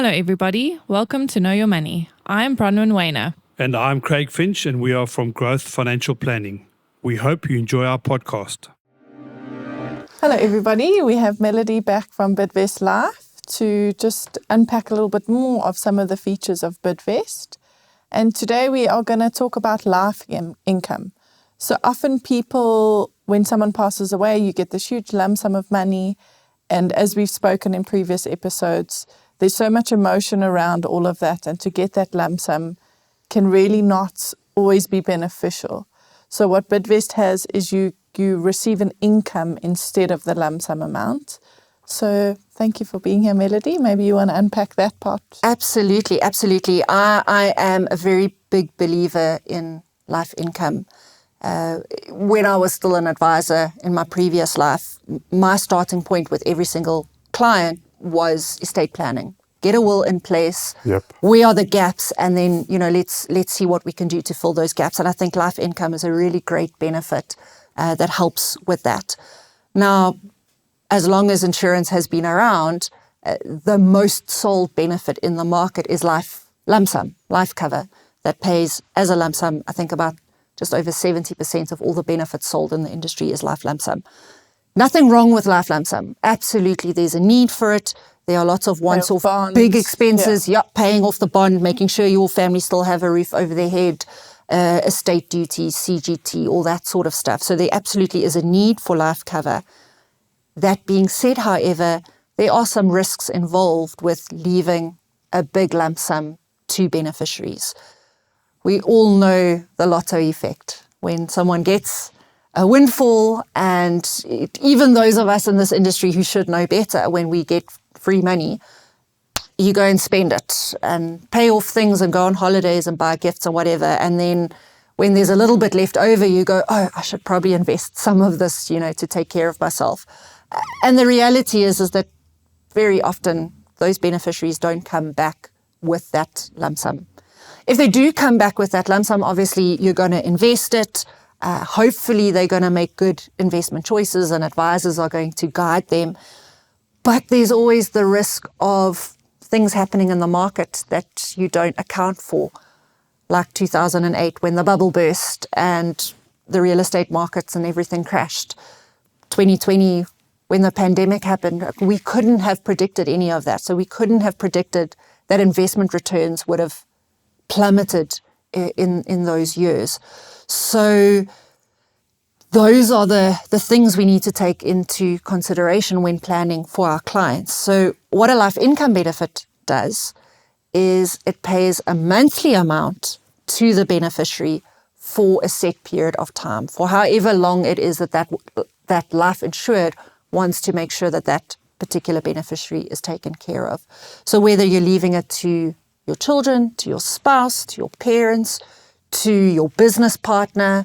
Hello everybody, welcome to Know Your Money. I'm Bronwyn and And I'm Craig Finch, and we are from Growth Financial Planning. We hope you enjoy our podcast. Hello everybody, we have Melody back from Bidvest Life to just unpack a little bit more of some of the features of Bidvest. And today we are going to talk about life income. So often people, when someone passes away, you get this huge lump sum of money. And as we've spoken in previous episodes, there's so much emotion around all of that. And to get that lump sum can really not always be beneficial. So what Bidvest has is you receive an income instead of the lump sum amount. So thank you for being here, Melody. Maybe you want to unpack that part. Absolutely. I am a very big believer in life income. When I was still an advisor in my previous life, my starting point with every single client was estate planning. Get a will in place. Yep. Where are the gaps? And then, let's see what we can do to fill those gaps. And I think life income is a really great benefit that helps with that. Now, as long as insurance has been around, the most sold benefit in the market is life lump sum, life cover that pays as a lump sum. I think about just over 70% of all the benefits sold in the industry is life lump sum. Nothing wrong with life lump sum. Absolutely, there's a need for it. There are lots of once-off big expenses, paying off the bond, making sure your family still have a roof over their head, estate duties, CGT, all that sort of stuff. So there absolutely is a need for life cover. That being said, however, there are some risks involved with leaving a big lump sum to beneficiaries. We all know the Lotto effect. When someone gets a windfall, and even those of us in this industry who should know better, when we get free money, you go and spend it and pay off things and go on holidays and buy gifts or whatever. And then when there's a little bit left over, you go, oh, I should probably invest some of this, to take care of myself. And the reality is that very often those beneficiaries don't come back with that lump sum. If they do come back with that lump sum, obviously you're going to invest it. Hopefully they're going to make good investment choices and advisors are going to guide them. But there's always the risk of things happening in the market that you don't account for, like 2008 when the bubble burst and the real estate markets and everything crashed. 2020 when the pandemic happened, we couldn't have predicted any of that. So we couldn't have predicted that investment returns would have plummeted in those years. So those are the things we need to take into consideration when planning for our clients. So what a life income benefit does is it pays a monthly amount to the beneficiary for a set period of time, for however long it is that life insured wants to make sure that particular beneficiary is taken care of. So whether you're leaving it to your children, to your spouse, to your parents, to your business partner,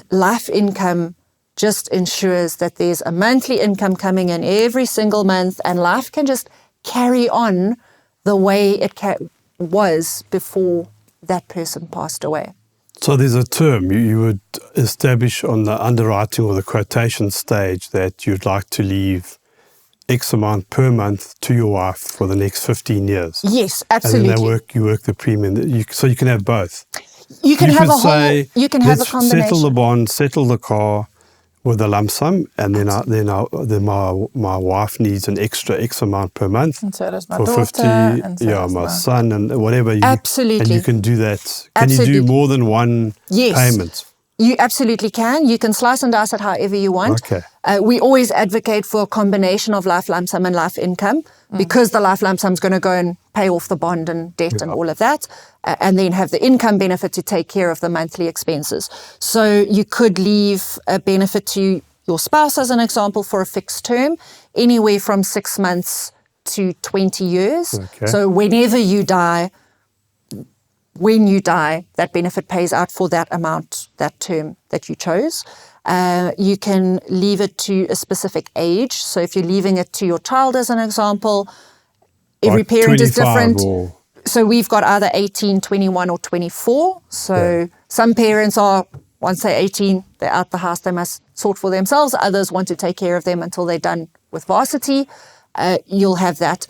life income just ensures that there's a monthly income coming in every single month, and life can just carry on the way it was before that person passed away. So there's a term you would establish on the underwriting or the quotation stage that you'd like to leave X amount per month to your wife for the next 15 years. Yes, absolutely. And then you work the premium, so you can have both. You can have a combination. Settle the bond, settle the car with a lump sum, and then my wife needs an extra X amount per month. And so does my for daughter. 50, and so does my son, and whatever. Absolutely. And you can do that. Can Absolutely. you do more than one payment? You absolutely can. You can slice and dice it however you want. Okay. We always advocate for a combination of life lump sum and life income because the life lump sum is going to go and pay off the bond and debt and all of that, and then have the income benefit to take care of the monthly expenses. So you could leave a benefit to your spouse, as an example, for a fixed term, anywhere from 6 months to 20 years. Okay. So whenever you die, when you die, that benefit pays out for that amount, that term that you chose. You can leave it to a specific age. So if you're leaving it to your child, as an example, every parent is different. So we've got either 18, 21 or 24. So some parents are, once they're 18, they're out the house, they must sort for themselves. Others want to take care of them until they're done with varsity. You'll have that.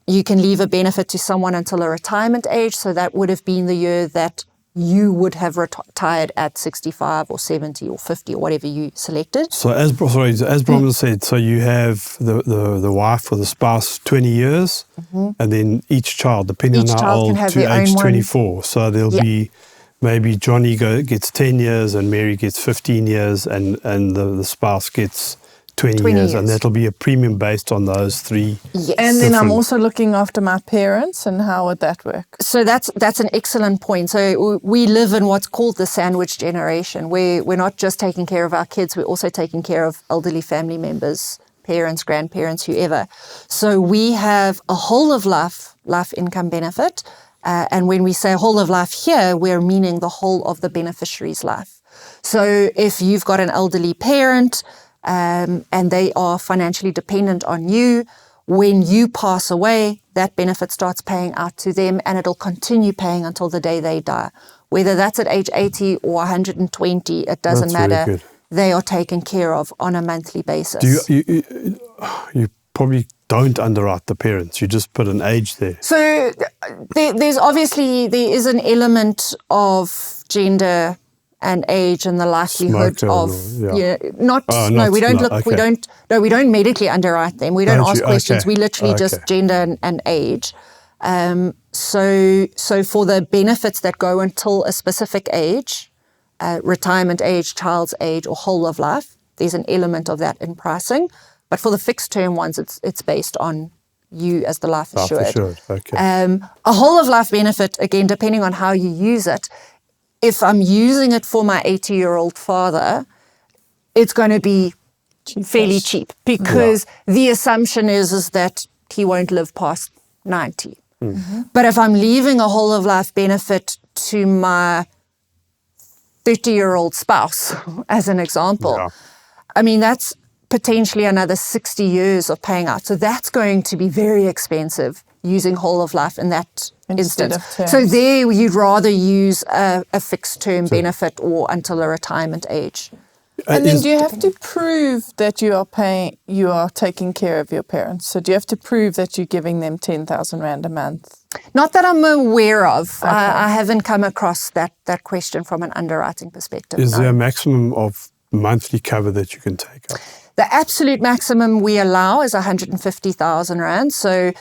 You can leave a benefit to someone until a retirement age. So that would have been the year that you would have retired at 65 or 70 or 50 or whatever you selected. So as Bronwyn said, so you have the wife or the spouse 20 years, and then each child, depending Each on how child can old, have to their age own one. 24. So there'll Yeah. be maybe Johnny gets 10 years and Mary gets 15 years and the spouse gets 20 years. And that'll be a premium based on those three. Yes. And then I'm different- also looking after my parents, and how would that work? So that's an excellent point. So we live in what's called the sandwich generation, where we're not just taking care of our kids, we're also taking care of elderly family members, parents, grandparents, whoever. So we have a whole of life income benefit. And when we say whole of life here, we're meaning the whole of the beneficiary's life. So if you've got an elderly parent and they are financially dependent on you, when you pass away, that benefit starts paying out to them, and it'll continue paying until the day they die. Whether that's at age 80 or 120, it doesn't That's really matter. good. They are taken care of on a monthly basis. You probably don't underwrite the parents. You just put an age there. So there is an element of gender and age and the likelihood Smoker of yeah. we don't look okay. we don't medically underwrite them. We don't Don't ask you? questions. Okay. We literally just gender and age. So for the benefits that go until a specific age, retirement age, child's age, or whole of life, there's an element of that in pricing. But for the fixed term ones, it's based on you as the life assured. Okay. A whole of life benefit, again, depending on how you use it, if I'm using it for my 80-year-old father, it's going to be fairly cheap, because the assumption is that he won't live past 90. But if I'm leaving a whole of life benefit to my 30-year-old spouse, as an example, I mean, that's potentially another 60 years of paying out. So that's going to be very expensive using whole of life in that Instead instance. of terms. So there you'd rather use a fixed term benefit or until a retirement age. And then do you have to prove that you are taking care of your parents? So do you have to prove that you're giving them 10,000 Rand a month? Not that I'm aware of. I haven't come across that question from an underwriting perspective. Is no. there a maximum of monthly cover that you can take up? The absolute maximum we allow is 150,000 Rand. So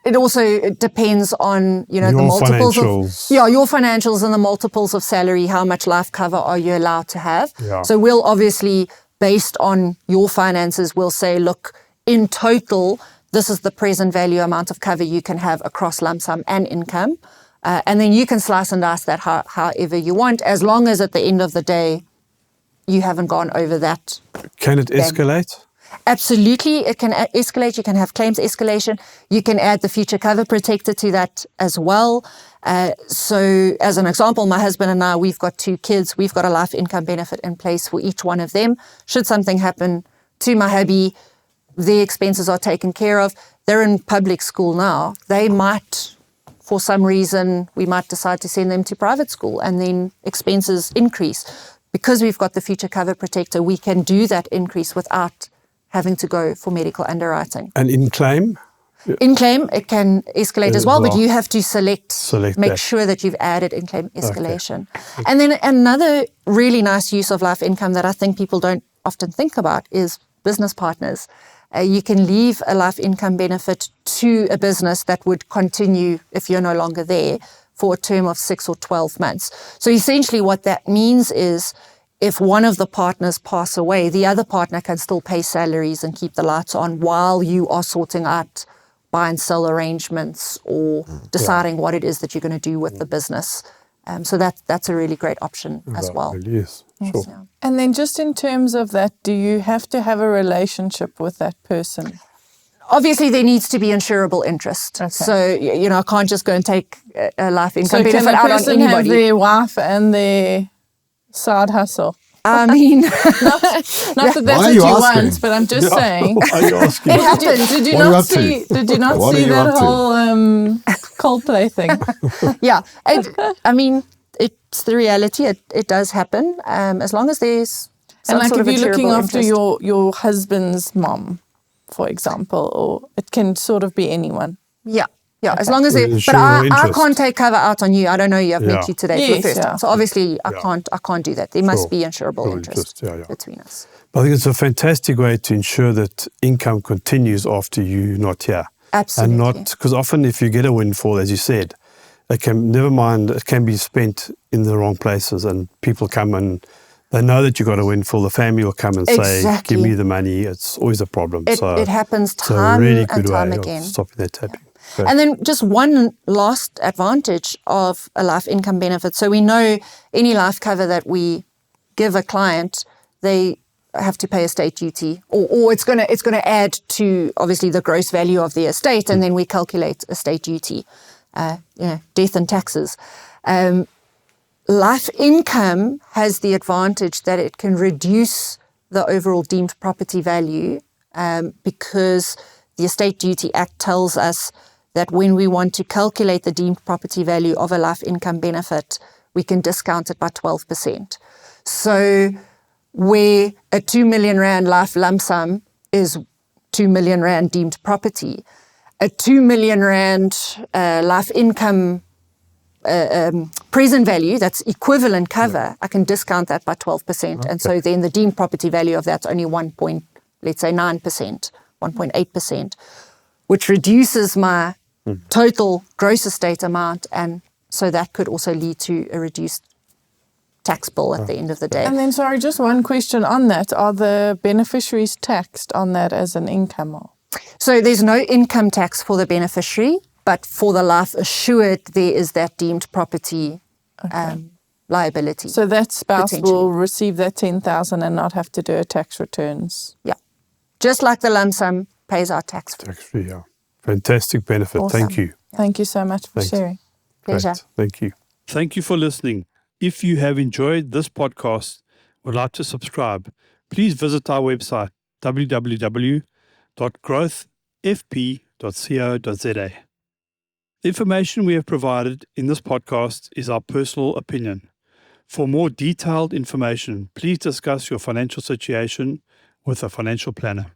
it also depends on, the multiples financials. of your financials and the multiples of salary. How much life cover are you allowed to have? Yeah. So we'll obviously, based on your finances, we'll say, look, in total, this is the present value amount of cover you can have across lump sum and income. And then you can slice and dice that however you want, as long as at the end of the day, you haven't gone over that. Can it escalate? Absolutely, it can escalate. You can have claims escalation. You can add the future cover protector to that as well. So as an example, my husband and I, we've got 2 kids. We've got a life income benefit in place for each one of them. Should something happen to my hubby, their expenses are taken care of. They're in public school now. They might, for some reason, we might decide to send them to private school, and then expenses increase. Because we've got the future cover protector, we can do that increase without having to go for medical underwriting. And in claim? In claim, it can escalate as well, but well. you have to make that. sure that you've added in claim escalation. Okay. And then another really nice use of life income that I think people don't often think about is business partners. You can leave a life income benefit to a business that would continue if you're no longer there for a term of 6 or 12 months. So essentially what that means is if one of the partners pass away, the other partner can still pay salaries and keep the lights on while you are sorting out buy and sell arrangements or deciding what it is that you're going to do with the business. So that's a really great option as well. Really is. Sure. Yeah. And then just in terms of that, do you have to have a relationship with that person? Obviously, there needs to be insurable interest. Okay. So, I can't just go and take a life income So can benefit the out on person have anybody. their wife and their side hustle? I mean, Not that that's Why are what you you asking? want, but I'm just saying. Why are you asking? it happens. Did you What are you not up to? see? Did you not What are see you that up to? whole Coldplay thing? Yeah. I mean, it's the reality. It does happen as long as there's some And like sort if of you're looking insurable after interest. your husband's mom, for example, or it can sort of be anyone. Yeah. Yeah, as Okay. long as Well, they, but ensure your I interest. can't take cover out on you. I don't know you. I've met Yeah. you today for the Yes, first yeah. time. So obviously I Yeah. can't do that. There must Sure. be insurable Sure interest yeah. between us. But I think it's a fantastic way to ensure that income continues after you're not here. Absolutely. And not, because often if you get a windfall, as you said, it can be spent in the wrong places, and people come and they know that you got a windfall. The family will come and say, Exactly. give me the money. It's always a problem. It happens it's a time really and good time way again. of stopping that happening. Great. And then just one last advantage of a life income benefit. So we know any life cover that we give a client, they have to pay estate duty, or it's going to add to obviously the gross value of the estate, and then we calculate estate duty, death and taxes. Life income has the advantage that it can reduce the overall deemed property value because the Estate Duty Act tells us that when we want to calculate the deemed property value of a life income benefit, we can discount it by 12%. So where a 2 million rand life lump sum is 2 million rand deemed property, a 2 million rand life income present value, that's equivalent cover, I can discount that by 12%. Okay. And so then the deemed property value of that's only 9%, 1.8%, which reduces my total gross estate amount. And so that could also lead to a reduced tax bill at the end of the day. And then, sorry, just one question on that. Are the beneficiaries taxed on that as an income? So there's no income tax for the beneficiary, but for the life assured, there is that deemed property liability. So that spouse will receive that 10,000 and not have to do her tax returns. Yeah. Just like the lump sum pays our tax. Tax-free, yeah. Fantastic benefit. Awesome. Thank you. Thank you so much for sharing. Pleasure. Great. Thank you. Thank you for listening. If you have enjoyed this podcast or would like to subscribe, please visit our website, www.growthfp.co.za. The information we have provided in this podcast is our personal opinion. For more detailed information, please discuss your financial situation with a financial planner.